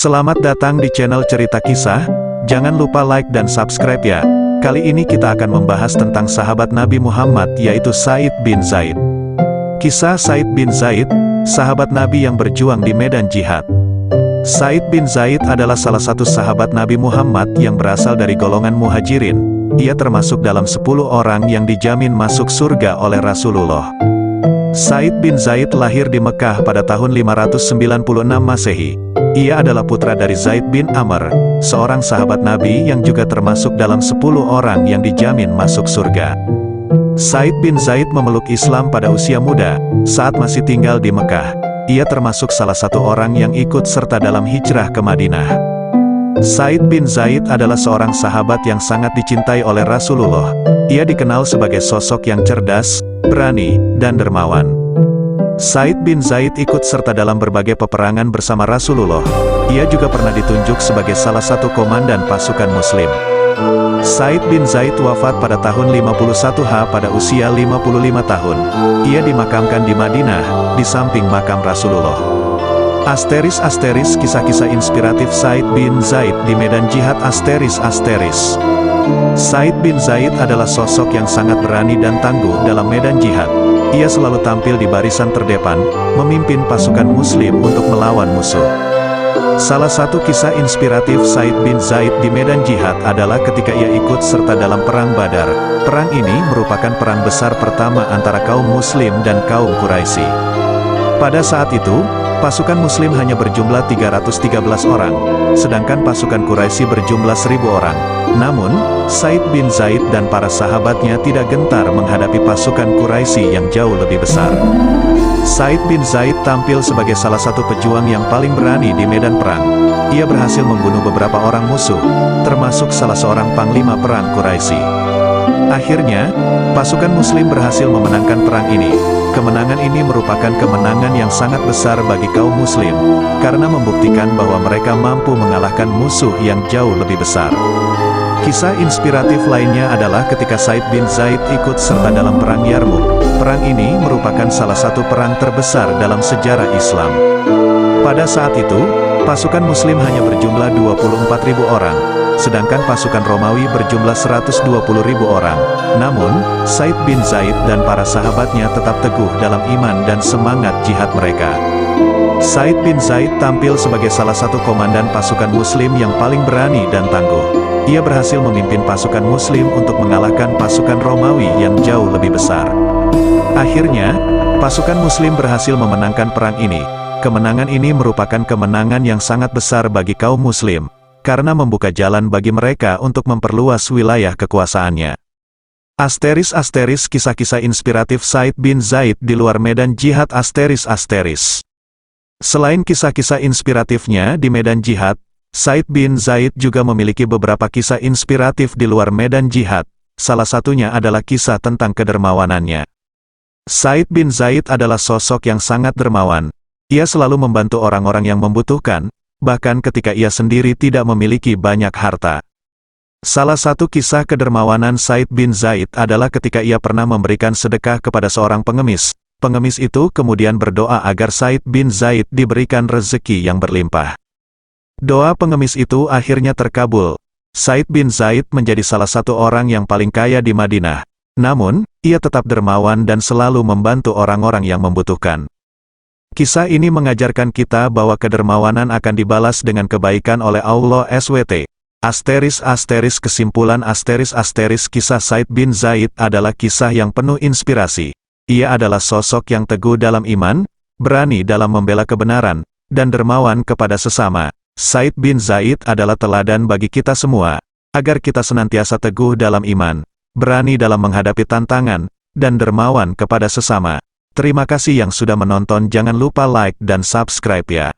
Selamat datang di channel Cerita Kisah, jangan lupa like dan subscribe ya. Kali ini kita akan membahas tentang sahabat Nabi Muhammad yaitu Sa'id bin Zaid. Kisah Sa'id bin Zaid, sahabat Nabi yang berjuang di medan jihad. Sa'id bin Zaid adalah salah satu sahabat Nabi Muhammad yang berasal dari golongan muhajirin. Ia termasuk dalam 10 orang yang dijamin masuk surga oleh Rasulullah. Sa'id bin Zaid lahir di Mekah pada tahun 596 Masehi. Ia adalah putra dari Zaid bin Amr, seorang sahabat Nabi yang juga termasuk dalam 10 orang yang dijamin masuk surga. Sa'id bin Zaid memeluk Islam pada usia muda, saat masih tinggal di Mekah. Ia termasuk salah satu orang yang ikut serta dalam hijrah ke Madinah. Sa'id bin Zaid adalah seorang sahabat yang sangat dicintai oleh Rasulullah. Ia dikenal sebagai sosok yang cerdas, berani, dan dermawan. Sa'id bin Zaid ikut serta dalam berbagai peperangan bersama Rasulullah. Ia juga pernah ditunjuk sebagai salah satu komandan pasukan Muslim. Sa'id bin Zaid wafat pada tahun 51 pada usia 55 tahun. Ia dimakamkan di Madinah, di samping makam Rasulullah. Asteris kisah-kisah inspiratif Sa'id bin Zaid di medan jihad asteris. Sa'id bin Zaid adalah sosok yang sangat berani dan tangguh dalam medan jihad. Ia selalu tampil di barisan terdepan, memimpin pasukan Muslim untuk melawan musuh. Salah satu kisah inspiratif Sa'id bin Zaid di medan jihad adalah ketika ia ikut serta dalam Perang Badar. Perang ini merupakan perang besar pertama antara kaum Muslim dan kaum Quraisy. Pada saat itu, pasukan Muslim hanya berjumlah 313 orang, sedangkan pasukan Quraisy berjumlah 1000 orang. Namun, Sa'id bin Zaid dan para sahabatnya tidak gentar menghadapi pasukan Quraisy yang jauh lebih besar. Sa'id bin Zaid tampil sebagai salah satu pejuang yang paling berani di medan perang. Ia berhasil membunuh beberapa orang musuh, termasuk salah seorang panglima perang Quraisy. Akhirnya, pasukan Muslim berhasil memenangkan perang ini. Kemenangan ini merupakan kemenangan yang sangat besar bagi kaum Muslim, karena membuktikan bahwa mereka mampu mengalahkan musuh yang jauh lebih besar. Kisah inspiratif lainnya adalah ketika Sa'id bin Zaid ikut serta dalam Perang Yarmuk. Perang ini merupakan salah satu perang terbesar dalam sejarah Islam. Pada saat itu, pasukan Muslim hanya berjumlah 24.000 orang, sedangkan pasukan Romawi berjumlah 120.000 orang. Namun, Sa'id bin Zaid dan para sahabatnya tetap teguh dalam iman dan semangat jihad mereka. Sa'id bin Zaid tampil sebagai salah satu komandan pasukan Muslim yang paling berani dan tangguh. Ia berhasil memimpin pasukan Muslim untuk mengalahkan pasukan Romawi yang jauh lebih besar. Akhirnya, pasukan Muslim berhasil memenangkan perang ini. Kemenangan ini merupakan kemenangan yang sangat besar bagi kaum Muslim, karena membuka jalan bagi mereka untuk memperluas wilayah kekuasaannya. Asteris kisah-kisah inspiratif Sa'id bin Zaid di luar medan jihad asteris. Selain kisah-kisah inspiratifnya di medan jihad, Sa'id bin Zaid juga memiliki beberapa kisah inspiratif di luar medan jihad. Salah satunya adalah kisah tentang kedermawanannya. Sa'id bin Zaid adalah sosok yang sangat dermawan. Ia selalu membantu orang-orang yang membutuhkan, bahkan ketika ia sendiri tidak memiliki banyak harta. Salah satu kisah kedermawanan Sa'id bin Zaid adalah ketika ia pernah memberikan sedekah kepada seorang pengemis. Pengemis itu kemudian berdoa agar Sa'id bin Zaid diberikan rezeki yang berlimpah. Doa pengemis itu akhirnya terkabul. Sa'id bin Zaid menjadi salah satu orang yang paling kaya di Madinah. Namun, ia tetap dermawan dan selalu membantu orang-orang yang membutuhkan. Kisah ini mengajarkan kita bahwa kedermawanan akan dibalas dengan kebaikan oleh Allah SWT. Asteris kesimpulan asteris kisah Sa'id bin Zaid adalah kisah yang penuh inspirasi. Ia adalah sosok yang teguh dalam iman, berani dalam membela kebenaran, dan dermawan kepada sesama. Sa'id bin Zaid adalah teladan bagi kita semua, agar kita senantiasa teguh dalam iman, berani dalam menghadapi tantangan, dan dermawan kepada sesama. Terima kasih yang sudah menonton, jangan lupa like dan subscribe ya.